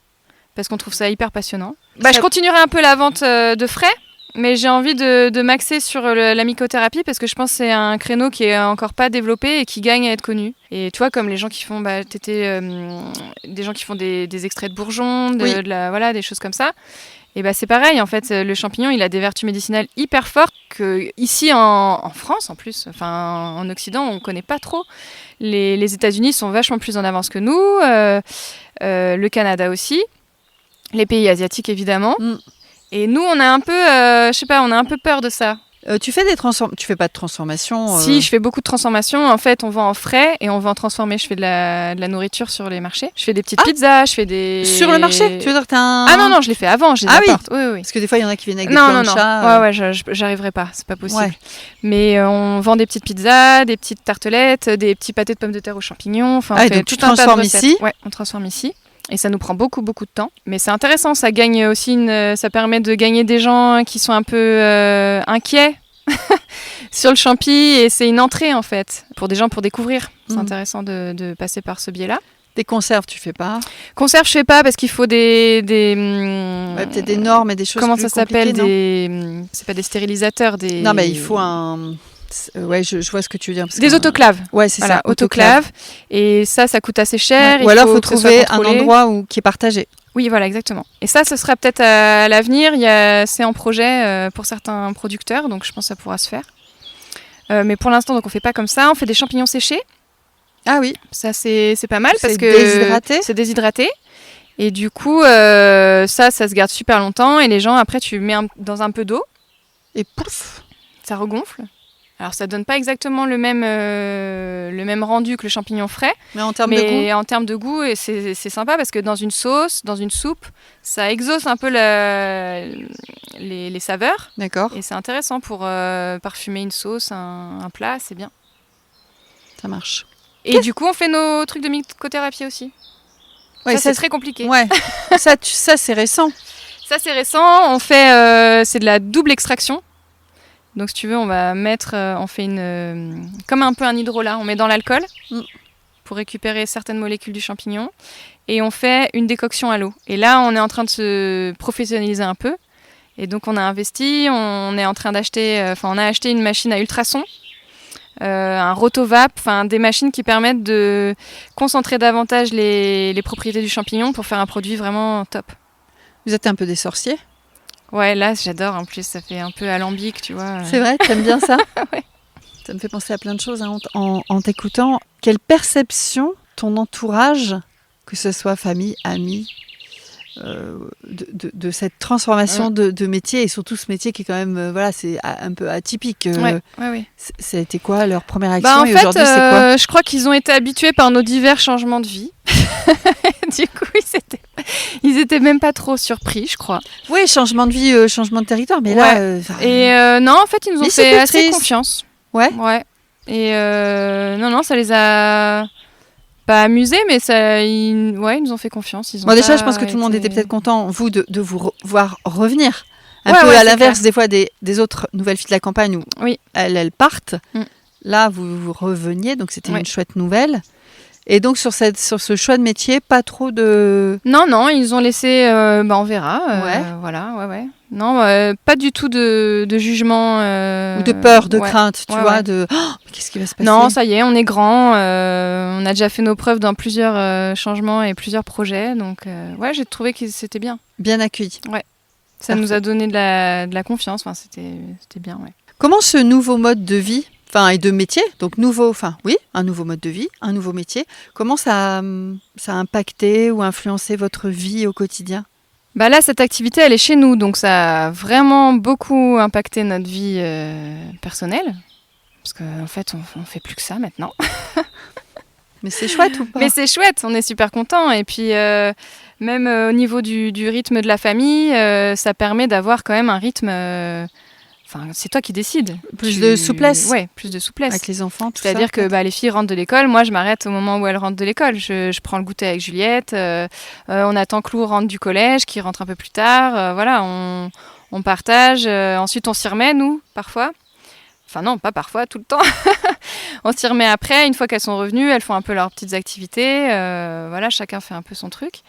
Speaker 2: Parce qu'on trouve ça hyper passionnant. Je continuerai un peu la vente de frais, mais j'ai envie de m'axer sur la mycothérapie parce que je pense que c'est un créneau qui est encore pas développé et qui gagne à être connu. Et tu vois, comme les gens qui font, des gens qui font des extraits de bourgeons,
Speaker 1: Oui.
Speaker 2: voilà, des choses comme ça. Et c'est pareil, en fait, le champignon, il a des vertus médicinales hyper fortes que ici en France, en plus, enfin en Occident, on connaît pas trop. Les États-Unis sont vachement plus en avance que nous, le Canada aussi. Les pays asiatiques, évidemment. Et nous, on a un peu, on a un peu peur de ça.
Speaker 1: Tu fais tu fais pas de transformation
Speaker 2: Si, je fais beaucoup de transformations. En fait, on vend en frais et on vend en transformé. Je fais de la nourriture sur les marchés. Je fais des petites pizzas, je fais des...
Speaker 1: Sur le marché? Tu veux dire que t'as un...
Speaker 2: Ah non, je les fais avant, je les apporte. Oui.
Speaker 1: Parce que des fois, il y en a qui viennent avec des
Speaker 2: Non.
Speaker 1: planchas.
Speaker 2: Ouais, j'arriverai pas, c'est pas possible.
Speaker 1: Ouais.
Speaker 2: Mais on vend des petites pizzas, des petites tartelettes, des petits pâtés de pommes de terre aux champignons. Enfin, on fait
Speaker 1: donc
Speaker 2: tout
Speaker 1: tu
Speaker 2: un tas de
Speaker 1: transformes
Speaker 2: recettes.
Speaker 1: ici?
Speaker 2: Ouais, on transforme ici. Et ça nous prend beaucoup de temps. Mais c'est intéressant, ça gagne aussi ça permet de gagner des gens qui sont un peu inquiets sur le champi. Et c'est une entrée, en fait, pour des gens pour découvrir. C'est intéressant de passer par ce biais-là.
Speaker 1: Des conserves, tu fais pas?
Speaker 2: Conserve, je fais pas parce qu'il faut
Speaker 1: peut-être des normes et des choses
Speaker 2: comment
Speaker 1: plus
Speaker 2: ça s'appelle
Speaker 1: compliquées,
Speaker 2: c'est pas des stérilisateurs, des...
Speaker 1: Non, mais il faut un... Ouais, je vois ce que tu veux dire.
Speaker 2: Des autoclaves.
Speaker 1: Ouais, c'est
Speaker 2: Voilà,
Speaker 1: ça.
Speaker 2: autoclaves. Et ça coûte assez cher.
Speaker 1: Ouais. Ou alors, il faut
Speaker 2: que ce soit
Speaker 1: trouver un
Speaker 2: contrôlé.
Speaker 1: endroit qui est partagé.
Speaker 2: Oui, voilà, exactement. Et ça, ce sera peut-être à l'avenir. C'est en projet pour certains producteurs, donc je pense que ça pourra se faire. Mais pour l'instant, donc on fait pas comme ça. On fait des champignons séchés.
Speaker 1: Ah oui.
Speaker 2: Ça, c'est pas mal parce
Speaker 1: C'est
Speaker 2: que
Speaker 1: déshydraté.
Speaker 2: c'est déshydraté. Et du coup, ça se garde super longtemps. Et les gens, après, tu mets dans un peu d'eau.
Speaker 1: Et pouf.
Speaker 2: Ça regonfle. Alors, ça donne pas exactement le même rendu que le champignon frais.
Speaker 1: Mais en termes de goût.
Speaker 2: Mais en termes de goût, et c'est sympa parce que dans une sauce, dans une soupe, ça exauce un peu les saveurs.
Speaker 1: D'accord.
Speaker 2: Et c'est intéressant pour parfumer une sauce, un plat, c'est bien.
Speaker 1: Ça marche.
Speaker 2: Et du coup, on fait nos trucs de mycothérapie aussi.
Speaker 1: Ouais,
Speaker 2: ça, c'est très compliqué.
Speaker 1: Ouais. ça, c'est récent.
Speaker 2: Ça, c'est récent. On fait, c'est de la double extraction. Donc, si tu veux, on va mettre, on fait comme un peu un hydrolat. On met dans l'alcool pour récupérer certaines molécules du champignon. Et on fait une décoction à l'eau. Et là, on est en train de se professionnaliser un peu. Et donc, on a investi. On est en train d'acheter, on a acheté une machine à ultrasons. Un rotovap, des machines qui permettent de concentrer davantage les propriétés du champignon pour faire un produit vraiment top.
Speaker 1: Vous êtes un peu des sorciers?
Speaker 2: Ouais, là j'adore, en plus ça fait un peu alambic, tu vois.
Speaker 1: C'est vrai, t'aimes bien ça?
Speaker 2: Ouais.
Speaker 1: Ça me fait penser à plein de choses en t'écoutant. Quelle perception ton entourage, que ce soit famille, amis, de cette transformation de métier, et surtout ce métier qui est quand même, c'est un peu atypique.
Speaker 2: Ouais.
Speaker 1: Ça a été quoi leur première action
Speaker 2: En
Speaker 1: et
Speaker 2: fait,
Speaker 1: aujourd'hui c'est quoi?
Speaker 2: je crois qu'ils ont été habitués par nos divers changements de vie. Du coup, ils étaient même pas trop surpris, je crois.
Speaker 1: Oui, changement de vie, changement de territoire, mais là...
Speaker 2: Et non, en fait, ils nous ont fait assez confiance.
Speaker 1: Ouais.
Speaker 2: Et non, ça les a pas amusés, mais ils nous ont fait confiance.
Speaker 1: Déjà, je pense que tout le monde était peut-être content, vous, de vous voir revenir. Un peu
Speaker 2: ouais,
Speaker 1: à l'inverse
Speaker 2: clair.
Speaker 1: des fois des autres nouvelles filles de la campagne où elles partent. Là, vous reveniez, donc c'était une chouette nouvelle. Et donc, sur ce choix de métier, pas trop de...
Speaker 2: Non, ils ont laissé... on verra.
Speaker 1: Ouais.
Speaker 2: Voilà, ouais. Non, pas du tout de jugement.
Speaker 1: Ou de peur, de
Speaker 2: ouais.
Speaker 1: crainte, tu
Speaker 2: Ouais,
Speaker 1: vois,
Speaker 2: ouais.
Speaker 1: de qu'est-ce qui va se passer?
Speaker 2: Non, ça y est, on est grand. On a déjà fait nos preuves dans plusieurs changements et plusieurs projets. Donc, ouais, j'ai trouvé que c'était bien.
Speaker 1: Bien accueilli.
Speaker 2: Ça nous a donné de la confiance. Enfin, c'était bien, ouais.
Speaker 1: Comment ce nouveau mode de vie, et de métier, donc un nouveau mode de vie, un nouveau métier, comment ça a impacté ou influencé votre vie au quotidien?
Speaker 2: Bah là, cette activité, elle est chez nous, donc ça a vraiment beaucoup impacté notre vie personnelle. Parce qu'en fait, on fait plus que ça maintenant.
Speaker 1: Mais c'est chouette ou pas?
Speaker 2: Mais c'est chouette, on est super contents. Et puis, même au niveau du rythme de la famille, ça permet d'avoir quand même un rythme... c'est toi qui décides.
Speaker 1: Plus de souplesse.
Speaker 2: Ouais, plus de souplesse.
Speaker 1: Avec les enfants, tout ça.
Speaker 2: C'est-à-dire que les filles rentrent de l'école, moi je m'arrête au moment où elles rentrent de l'école. Je prends le goûter avec Juliette, on attend que Lou rentre du collège, qui rentre un peu plus tard. Voilà, on partage. Ensuite on s'y remet, nous, parfois. Enfin non, pas parfois, tout le temps. On s'y remet après, une fois qu'elles sont revenues, elles font un peu leurs petites activités. Voilà, chacun fait un peu son truc.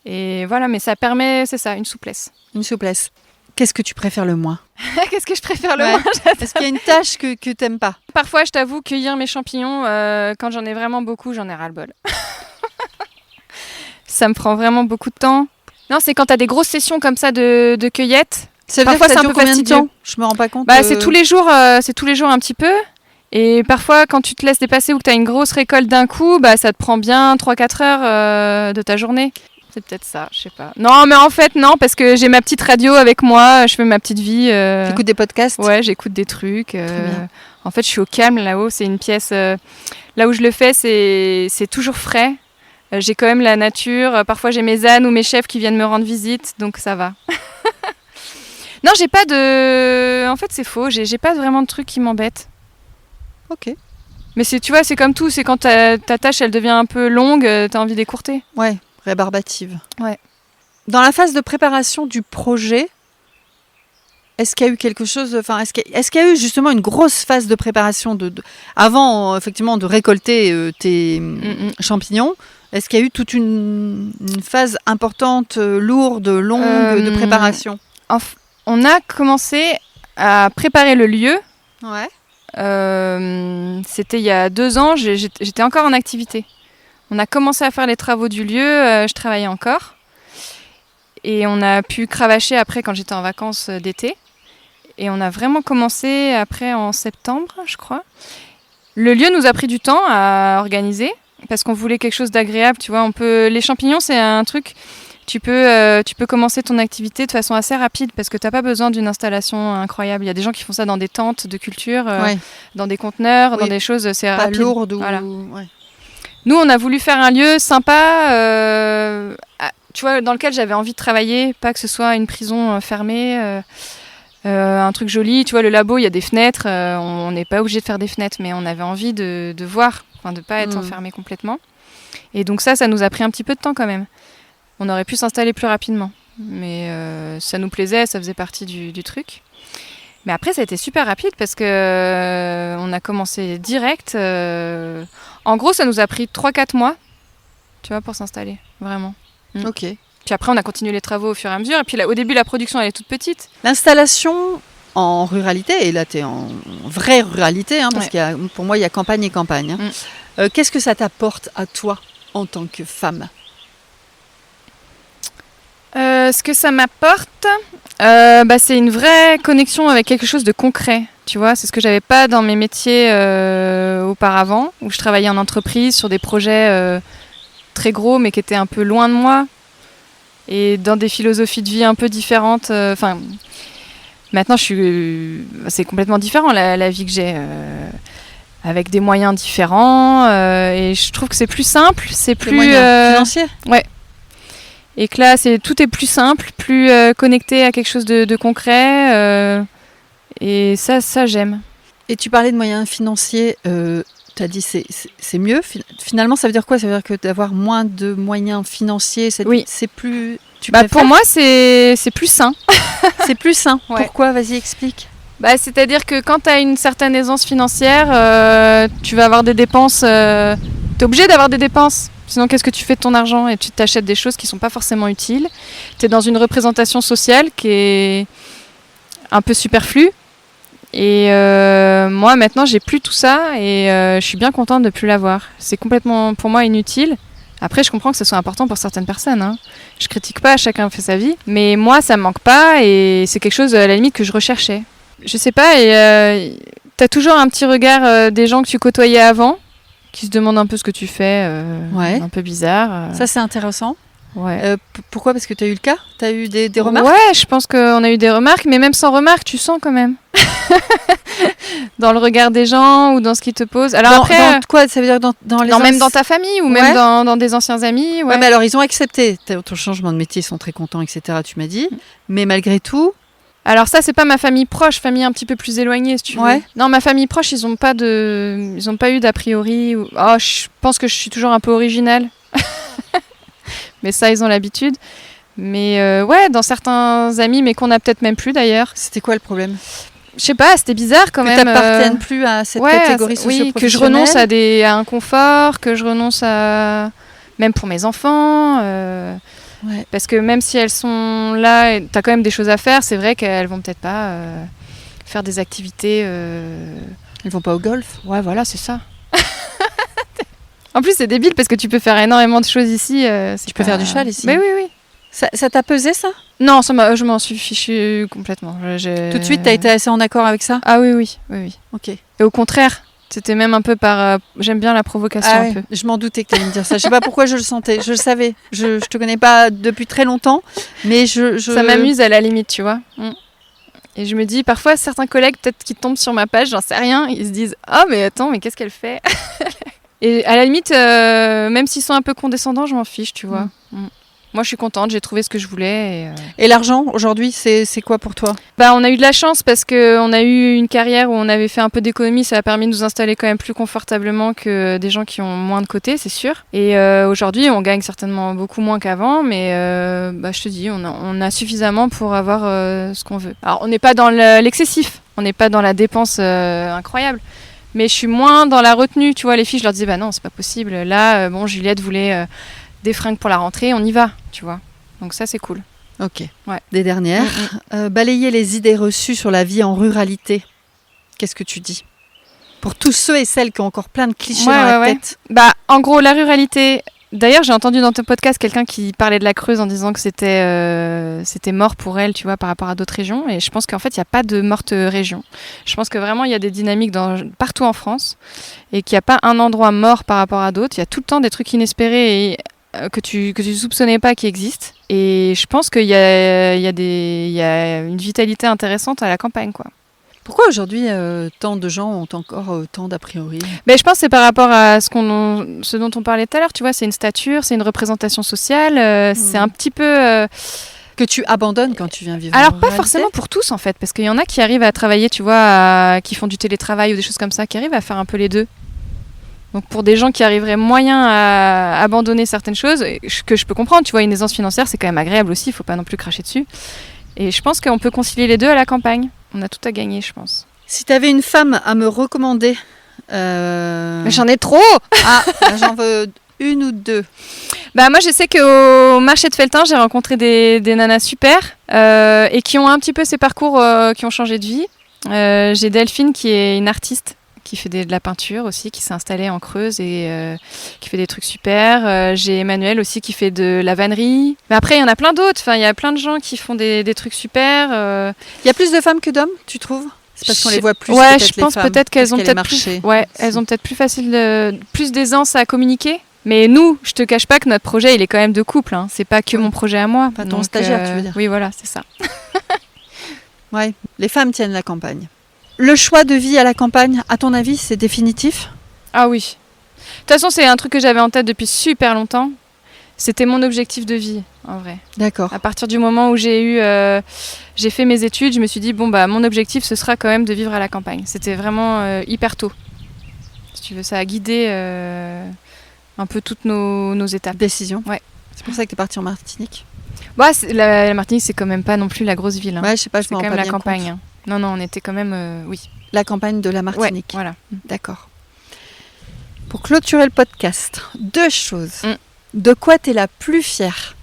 Speaker 2: Et voilà, mais ça permet, c'est ça, une souplesse.
Speaker 1: Une souplesse. Qu'est-ce que tu préfères le moins?
Speaker 2: Qu'est-ce que je préfère le
Speaker 1: Ouais.
Speaker 2: moins?
Speaker 1: Est-ce qu'il y a une tâche que t'aimes pas?
Speaker 2: Parfois, je t'avoue, cueillir mes champignons, quand j'en ai vraiment beaucoup, j'en ai ras-le-bol. Ça me prend vraiment beaucoup de temps. Non, c'est quand t'as des grosses sessions comme ça de cueillette.
Speaker 1: Ça veut
Speaker 2: Parfois,
Speaker 1: dire que ça
Speaker 2: c'est un
Speaker 1: dure
Speaker 2: peu
Speaker 1: combien de
Speaker 2: fastidieux.
Speaker 1: temps? Je me rends pas compte.
Speaker 2: C'est tous les jours un petit peu. Et parfois, quand tu te laisses dépasser ou que tu as une grosse récolte d'un coup, ça te prend bien 3-4 heures de ta journée. C'est peut-être ça, je sais pas. Non, mais en fait, non, parce que j'ai ma petite radio avec moi, je fais ma petite vie.
Speaker 1: T'écoutes des podcasts?
Speaker 2: Ouais, j'écoute des trucs.
Speaker 1: bien.
Speaker 2: En fait, je suis au calme là-haut. C'est une pièce... là où je le fais, c'est toujours frais. J'ai quand même la nature. Parfois, j'ai mes ânes ou mes chefs qui viennent me rendre visite, donc ça va. Non, j'ai pas de... En fait, c'est faux. J'ai pas vraiment de trucs qui m'embêtent.
Speaker 1: Ok.
Speaker 2: Mais tu vois, c'est comme tout. C'est quand ta tâche, elle devient un peu longue, t'as envie d'écourter.
Speaker 1: Ouais, rébarbative.
Speaker 2: Ouais.
Speaker 1: Dans la phase de préparation du projet, est-ce qu'il y a eu quelque chose... est-ce qu'il y a eu justement une grosse phase de préparation avant, effectivement, de récolter tes champignons? Est-ce qu'il y a eu toute une phase importante, lourde, longue de préparation?
Speaker 2: On a commencé à préparer le lieu.
Speaker 1: Ouais.
Speaker 2: C'était il y a 2 ans, j'étais encore en activité. On a commencé à faire les travaux du lieu, je travaillais encore. Et on a pu cravacher après quand j'étais en vacances d'été. Et on a vraiment commencé après en septembre, je crois. Le lieu nous a pris du temps à organiser parce qu'on voulait quelque chose d'agréable, tu vois. Les champignons, c'est un truc... Tu peux commencer ton activité de façon assez rapide parce que tu n'as pas besoin d'une installation incroyable. Il y a des gens qui font ça dans des tentes de culture, dans des conteneurs, dans des choses, c'est
Speaker 1: pas
Speaker 2: rapide.
Speaker 1: Lourdes.
Speaker 2: Voilà.
Speaker 1: Ouais.
Speaker 2: Nous, on a voulu faire un lieu sympa, tu vois, dans lequel j'avais envie de travailler, pas que ce soit une prison fermée, un truc joli. Tu vois, le labo, il y a des fenêtres, on n'est pas obligé de faire des fenêtres, mais on avait envie de voir, de ne pas être enfermé complètement. Et donc ça nous a pris un petit peu de temps quand même. On aurait pu s'installer plus rapidement, mais ça nous plaisait, ça faisait partie du truc. Mais après, ça a été super rapide parce que on a commencé direct. En gros, ça nous a pris 3-4 mois, tu vois, pour s'installer, vraiment.
Speaker 1: Ok.
Speaker 2: Puis après, on a continué les travaux au fur et à mesure. Et puis là, au début, la production, elle est toute petite.
Speaker 1: L'installation en ruralité, et là, tu es en vraie ruralité, parce pour moi, il y a campagne et campagne. Qu'est-ce que ça t'apporte à toi en tant que femme ?
Speaker 2: Ce que ça m'apporte, c'est une vraie connexion avec quelque chose de concret. Tu vois, c'est ce que j'avais pas dans mes métiers auparavant, où je travaillais en entreprise sur des projets très gros, mais qui étaient un peu loin de moi, et dans des philosophies de vie un peu différentes. Maintenant, c'est complètement différent la vie que j'ai, avec des moyens différents, et je trouve que c'est plus simple, c'est plus
Speaker 1: financier.
Speaker 2: Ouais. Et que là, tout est plus simple, plus connecté à quelque chose de concret. Et ça, j'aime.
Speaker 1: Et tu parlais de moyens financiers. Tu as dit c'est mieux. Finalement, ça veut dire quoi ? Ça veut dire que d'avoir moins de moyens financiers, c'est plus...
Speaker 2: Pour moi, c'est plus sain.
Speaker 1: C'est plus sain.
Speaker 2: Ouais.
Speaker 1: Pourquoi ? Vas-y, explique.
Speaker 2: C'est-à-dire que quand tu as une certaine aisance financière, tu vas avoir des dépenses... tu es obligé d'avoir des dépenses. Sinon, qu'est-ce que tu fais de ton argent? Et tu t'achètes des choses qui sont pas forcément utiles. Tu es dans une représentation sociale qui est un peu superflue. Et moi, maintenant, j'ai plus tout ça et je suis bien contente de plus l'avoir. C'est complètement, pour moi, inutile. Après, je comprends que ce soit important pour certaines personnes. Hein. Je critique pas, chacun fait sa vie. Mais moi, ça me manque pas et c'est quelque chose, à la limite, que je recherchais. Je sais pas, et t'as toujours un petit regard des gens que tu côtoyais avant, qui se demandent un peu ce que tu fais, un peu bizarre.
Speaker 3: Ça, c'est intéressant.
Speaker 2: Ouais.
Speaker 1: Pourquoi? Parce que tu as eu le cas? Tu as eu des remarques?
Speaker 2: Ouais, je pense qu'on a eu des remarques, mais même sans remarques, tu sens quand même. Dans le regard des gens ou dans ce qu'ils te posent. Alors après,
Speaker 1: dans quoi? Ça veut dire
Speaker 2: même dans ta famille ou même dans des anciens amis.
Speaker 1: Ouais, mais alors ils ont accepté ton changement de métier, ils sont très contents, etc. Tu m'as dit. Mais malgré tout...
Speaker 2: Alors ça, c'est pas ma famille proche, famille un petit peu plus éloignée, si tu veux. Non, ma famille proche, ils ont pas eu d'a priori. Oh, je pense que je suis toujours un peu originale. Mais ça, ils ont l'habitude. Mais ouais, dans certains amis, mais qu'on a peut-être même plus d'ailleurs.
Speaker 1: C'était quoi le problème?
Speaker 2: Je sais pas, c'était bizarre quand même.
Speaker 1: Que t'appartiennes plus à cette catégorie socio-professionnelle.
Speaker 2: Oui, que je renonce à un confort, que je renonce à... Même pour mes enfants. Parce que même si elles sont là, t'as quand même des choses à faire, c'est vrai qu'elles vont peut-être pas faire des activités...
Speaker 1: Elles vont pas au golf?
Speaker 2: Ouais, voilà, c'est ça. En plus, c'est débile parce que tu peux faire énormément de choses ici.
Speaker 1: Tu peux faire du cheval ici?
Speaker 2: Mais oui.
Speaker 1: Ça t'a pesé, ça?
Speaker 2: Non, je m'en suis fichue complètement.
Speaker 1: Tout de suite, t'as été assez en accord avec ça?
Speaker 2: Ah oui.
Speaker 1: Ok.
Speaker 2: Et au contraire, c'était même un peu par... j'aime bien la provocation un peu.
Speaker 1: Je m'en doutais que t'allais me dire ça. Je sais pas pourquoi je le sentais. Je le savais. Je te connais pas depuis très longtemps, mais
Speaker 2: Ça m'amuse à la limite, tu vois. Et je me dis, parfois, certains collègues, peut-être qui tombent sur ma page, j'en sais rien, ils se disent « Oh, mais attends, mais qu'est-ce qu'elle fait ?» Et à la limite, même s'ils sont un peu condescendants, je m'en fiche, tu vois. Moi, je suis contente, j'ai trouvé ce que je voulais.
Speaker 1: Et l'argent, aujourd'hui, c'est quoi pour toi?
Speaker 2: On a eu de la chance parce qu'on a eu une carrière où on avait fait un peu d'économie. Ça a permis de nous installer quand même plus confortablement que des gens qui ont moins de côté, c'est sûr. Et aujourd'hui, on gagne certainement beaucoup moins qu'avant. Mais je te dis, on a suffisamment pour avoir ce qu'on veut. Alors, on n'est pas dans l'excessif. On n'est pas dans la dépense incroyable. Mais je suis moins dans la retenue. Tu vois, les filles, je leur disais, non, c'est pas possible. Là, Juliette voulait... des fringues pour la rentrée, on y va, tu vois. Donc ça, c'est cool.
Speaker 1: Ok. Ouais. Des dernières. Balayer les idées reçues sur la vie en ruralité. Qu'est-ce que tu dis? Pour tous ceux et celles qui ont encore plein de clichés dans la tête.
Speaker 2: En gros, la ruralité... D'ailleurs, j'ai entendu dans ton podcast quelqu'un qui parlait de la Creuse en disant que c'était mort pour elle, tu vois, par rapport à d'autres régions. Et je pense qu'en fait, il n'y a pas de morte région. Je pense que vraiment, il y a des dynamiques partout en France et qu'il n'y a pas un endroit mort par rapport à d'autres. Il y a tout le temps des trucs inespérés et que tu soupçonnais pas qui existent. Et je pense qu'il y a une vitalité intéressante à la campagne, quoi.
Speaker 1: Pourquoi aujourd'hui tant de gens ont encore tant d'a priori?
Speaker 2: Je pense que c'est par rapport à ce dont on parlait tout à l'heure, tu vois, c'est une stature, c'est une représentation sociale, c'est un petit peu...
Speaker 1: Que tu abandonnes quand tu viens vivre
Speaker 2: Alors
Speaker 1: en
Speaker 2: pas
Speaker 1: réalité?
Speaker 2: forcément pour tous en fait, parce qu'il y en a qui arrivent à travailler, tu vois, qui font du télétravail ou des choses comme ça, qui arrivent à faire un peu les deux. Donc pour des gens qui arriveraient moyen à abandonner certaines choses, que je peux comprendre, tu vois, une aisance financière c'est quand même agréable aussi, il faut pas non plus cracher dessus. Et je pense qu'on peut concilier les deux à la campagne. On a tout à gagner, je pense.
Speaker 1: Si tu avais une femme à me recommander...
Speaker 2: Mais j'en ai trop.
Speaker 1: J'en veux une ou deux.
Speaker 2: Moi, je sais qu'au marché de Felletin, j'ai rencontré des nanas super et qui ont un petit peu ces parcours qui ont changé de vie. J'ai Delphine qui est une artiste qui fait de la peinture aussi, qui s'est installée en Creuse et qui fait des trucs super. J'ai Emmanuel aussi qui fait de la vannerie. Mais après, il y en a plein d'autres. Enfin, il y a plein de gens qui font des trucs super.
Speaker 1: Il y a plus de femmes que d'hommes, tu trouves? C'est parce qu'on les voit plus.
Speaker 2: Ouais, je pense peut-être qu'elles ont
Speaker 1: elles
Speaker 2: ont peut-être plus d'aisance à communiquer. Mais nous, je te cache pas que notre projet, il est quand même de couple. Hein. C'est pas que mon projet à moi.
Speaker 1: Pas ton stagiaire, tu veux dire?
Speaker 2: Oui, voilà, c'est ça.
Speaker 1: Ouais, les femmes tiennent la campagne. Le choix de vie à la campagne, à ton avis, c'est définitif?
Speaker 2: Ah oui. De toute façon, c'est un truc que j'avais en tête depuis super longtemps. C'était mon objectif de vie, en vrai.
Speaker 1: D'accord.
Speaker 2: À partir du moment où j'ai fait mes études, je me suis dit, mon objectif, ce sera quand même de vivre à la campagne. C'était vraiment hyper tôt. Si tu veux, ça a guidé un peu toutes nos étapes.
Speaker 1: Décision.
Speaker 2: Ouais.
Speaker 1: C'est pour ça que tu es partie en Martinique?
Speaker 2: La Martinique, c'est quand même pas non plus la grosse ville. Hein.
Speaker 1: Ouais, je sais pas,
Speaker 2: c'est quand même la campagne. Hein. Non, on était quand même, oui.
Speaker 1: La campagne de la Martinique.
Speaker 2: Ouais, voilà.
Speaker 1: D'accord. Pour clôturer le podcast, 2 choses. De quoi tu es la plus fière ?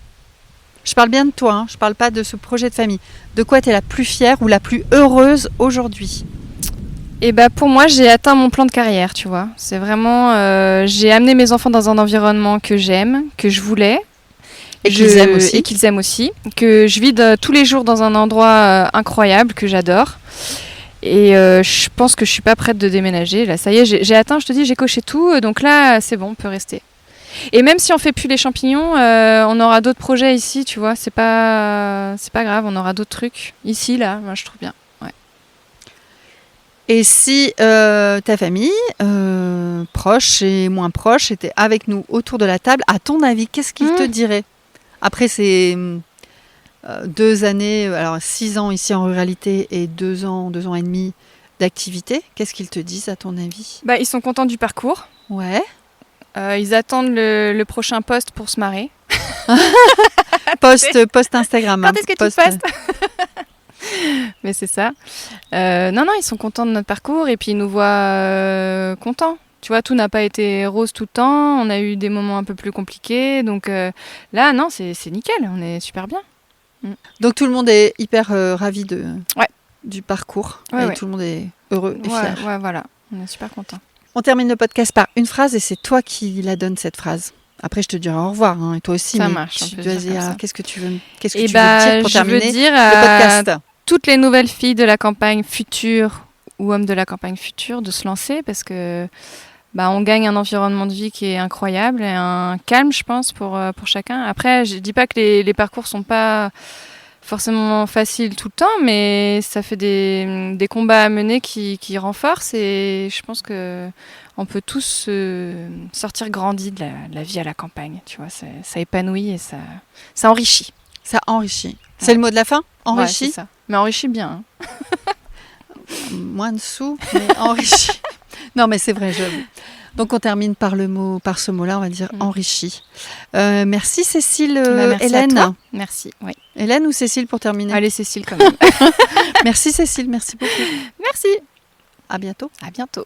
Speaker 1: Je parle bien de toi, hein, je parle pas de ce projet de famille. De quoi tu es la plus fière ou la plus heureuse aujourd'hui ?
Speaker 2: Et pour moi, j'ai atteint mon plan de carrière, tu vois. C'est vraiment... j'ai amené mes enfants dans un environnement que j'aime, que je voulais.
Speaker 1: Et qu'ils aiment aussi.
Speaker 2: Et qu'ils aiment aussi. Que je vis tous les jours dans un endroit incroyable, que j'adore. Et je pense que je suis pas prête de déménager. Là, ça y est, j'ai atteint, je te dis, j'ai coché tout. Donc là, c'est bon, on peut rester. Et même si on fait plus les champignons, on aura d'autres projets ici, tu vois. C'est pas grave, on aura d'autres trucs. Ici, là, moi, je trouve bien. Ouais.
Speaker 1: Et si ta famille, proche et moins proche, était avec nous autour de la table, à ton avis, qu'est-ce qu'ils te diraient ? Après ces 2 années, alors 6 ans ici en ruralité et 2 ans et demi d'activité, qu'est-ce qu'ils te disent à ton avis ?
Speaker 2: Ils sont contents du parcours.
Speaker 1: Ouais.
Speaker 2: Ils attendent le prochain post pour se marrer.
Speaker 1: Post Instagram.
Speaker 2: Quand est-ce que tu postes ? Mais c'est ça. Non, ils sont contents de notre parcours et puis ils nous voient contents. Tu vois, tout n'a pas été rose tout le temps. On a eu des moments un peu plus compliqués. Donc là, non, c'est nickel. On est super bien.
Speaker 1: Donc tout le monde est hyper ravi du parcours.
Speaker 2: Ouais,
Speaker 1: et tout le monde est heureux et fier.
Speaker 2: Ouais, voilà. On est super contents.
Speaker 1: On termine le podcast par une phrase et c'est toi qui la donnes, cette phrase. Après, je te dirai au revoir, hein, et toi aussi.
Speaker 2: Ça marche.
Speaker 1: Tu dois dire, qu'est-ce que tu veux dire pour
Speaker 2: je
Speaker 1: terminer
Speaker 2: veux dire
Speaker 1: le podcast ?
Speaker 2: Toutes les nouvelles filles de la campagne future ou hommes de la campagne future de se lancer parce que on gagne un environnement de vie qui est incroyable et un calme, je pense, pour chacun. Après, je dis pas que les parcours sont pas forcément faciles tout le temps, mais ça fait des combats à mener qui renforcent et je pense que on peut tous sortir grandis de la vie à la campagne. Tu vois, ça épanouit et ça enrichit.
Speaker 1: Ça enrichit. C'est le mot de la fin ? Enrichit ?
Speaker 2: Ouais, c'est ça. Mais enrichit bien. Hein.
Speaker 1: Moins de sous, mais enrichi. Non, mais c'est vrai, j'avoue. Donc, on termine par ce mot-là, on va dire enrichi. Merci Cécile.
Speaker 2: Merci
Speaker 1: Hélène.
Speaker 2: à toi. Merci, oui.
Speaker 1: Hélène ou Cécile pour terminer ?
Speaker 2: Allez, Cécile quand même.
Speaker 1: Merci Cécile, merci beaucoup.
Speaker 2: Merci.
Speaker 1: À bientôt.
Speaker 2: À bientôt.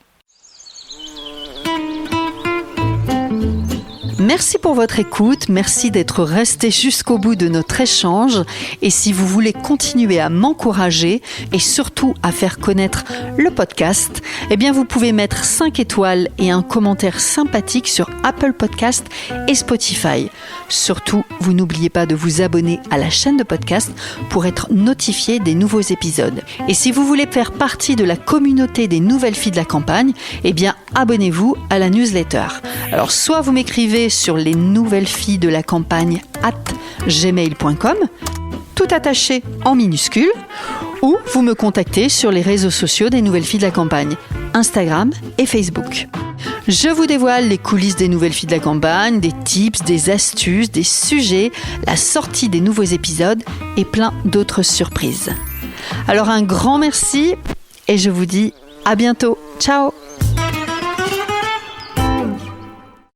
Speaker 1: Merci pour votre écoute, merci d'être resté jusqu'au bout de notre échange et si vous voulez continuer à m'encourager et surtout à faire connaître le podcast, eh bien vous pouvez mettre 5 étoiles et un commentaire sympathique sur Apple Podcast et Spotify. Surtout, vous n'oubliez pas de vous abonner à la chaîne de podcast pour être notifié des nouveaux épisodes. Et si vous voulez faire partie de la communauté des nouvelles filles de la campagne, eh bien abonnez-vous à la newsletter. Alors soit vous m'écrivez sur les nouvelles filles de la campagne @gmail.com, tout attaché en minuscules, ou vous me contactez sur les réseaux sociaux des nouvelles filles de la campagne, Instagram et Facebook. Je vous dévoile les coulisses des nouvelles filles de la campagne, des tips, des astuces, des sujets, la sortie des nouveaux épisodes et plein d'autres surprises. Alors un grand merci et je vous dis à bientôt. Ciao!